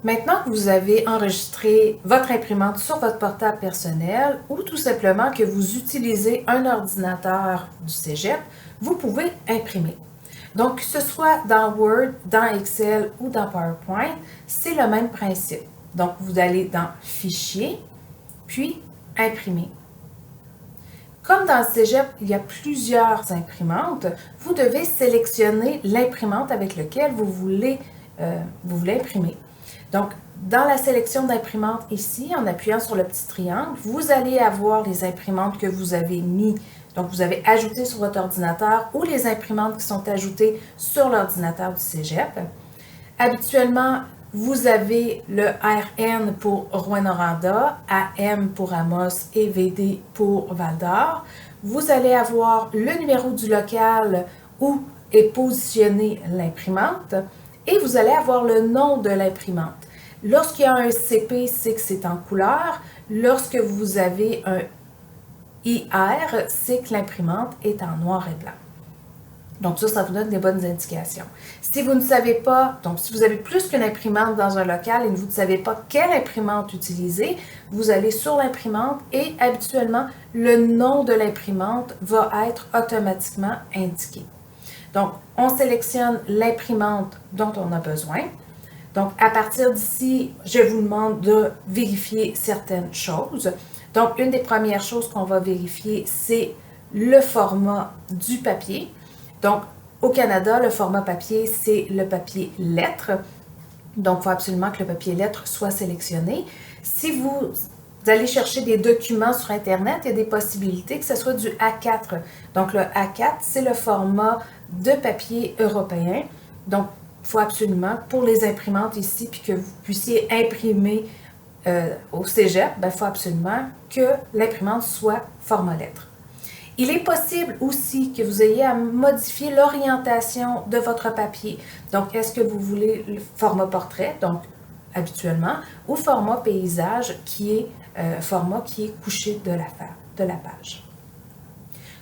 Maintenant que vous avez enregistré votre imprimante sur votre portable personnel ou tout simplement que vous utilisez un ordinateur du Cégep, vous pouvez imprimer. Donc, que ce soit dans Word, dans Excel ou dans PowerPoint, c'est le même principe. Donc, vous allez dans Fichier, puis Imprimer. Comme dans le Cégep, il y a plusieurs imprimantes, vous devez sélectionner l'imprimante avec laquelle vous voulez imprimer. Donc, dans la sélection d'imprimantes ici, en appuyant sur le petit triangle, vous allez avoir les imprimantes que vous avez mis, donc vous avez ajouté sur votre ordinateur ou les imprimantes qui sont ajoutées sur l'ordinateur du Cégep. Habituellement, vous avez le RN pour Rouyn-Noranda, AM pour Amos et VD pour Val-d'Or. Vous allez avoir le numéro du local où est positionnée l'imprimante et vous allez avoir le nom de l'imprimante. Lorsqu'il y a un CP, c'est que c'est en couleur. Lorsque vous avez un IR, c'est que l'imprimante est en noir et blanc. Donc ça vous donne des bonnes indications. Si vous ne savez pas, donc si vous avez plus qu'une imprimante dans un local et vous ne savez pas quelle imprimante utiliser, vous allez sur l'imprimante et habituellement, le nom de l'imprimante va être automatiquement indiqué. Donc, on sélectionne l'imprimante dont on a besoin. Donc, à partir d'ici, je vous demande de vérifier certaines choses. Donc, une des premières choses qu'on va vérifier, c'est le format du papier. Donc, au Canada, le format papier, c'est le papier lettre. Donc, il faut absolument que le papier lettre soit sélectionné. Si vous allez chercher des documents sur Internet, il y a des possibilités que ce soit du A4. Donc, le A4, c'est le format de papier européen. Donc, il faut absolument, pour les imprimantes ici, puis que vous puissiez imprimer au Cégep, il faut absolument que l'imprimante soit format lettre. Il est possible aussi que vous ayez à modifier l'orientation de votre papier. Donc, est-ce que vous voulez le format portrait, donc habituellement, ou format paysage, qui est format qui est couché de la page.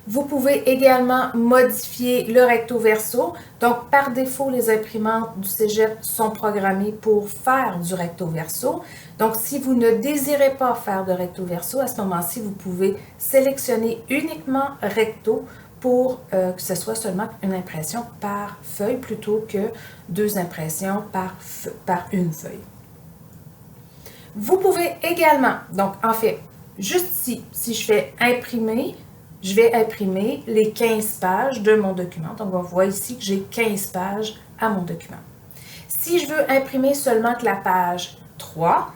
Vous pouvez également modifier le recto-verso. Donc, par défaut, les imprimantes du Cégep sont programmées pour faire du recto-verso. Donc, si vous ne désirez pas faire de recto-verso, à ce moment-ci, vous pouvez sélectionner uniquement recto pour que ce soit seulement une impression par feuille plutôt que 2 impressions par une feuille. Vous pouvez également, donc en fait, juste ici, si je fais imprimer, je vais imprimer les 15 pages de mon document. Donc, on voit ici que j'ai 15 pages à mon document. Si je veux imprimer seulement que la page 3,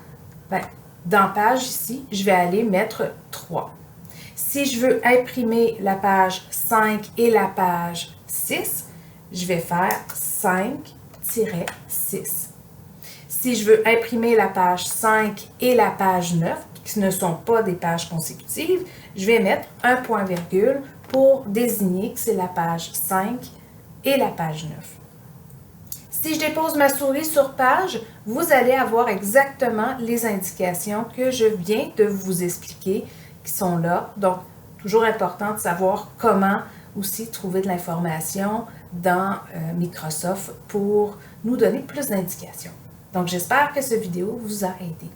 dans page ici, je vais aller mettre 3. Si je veux imprimer la page 5 et la page 6, je vais faire 5-6. Si je veux imprimer la page 5 et la page 9, qui ne sont pas des pages consécutives, je vais mettre un point-virgule pour désigner que c'est la page 5 et la page 9. Si je dépose ma souris sur page, vous allez avoir exactement les indications que je viens de vous expliquer qui sont là. Donc, toujours important de savoir comment aussi trouver de l'information dans Microsoft pour nous donner plus d'indications. Donc, j'espère que cette vidéo vous a aidé.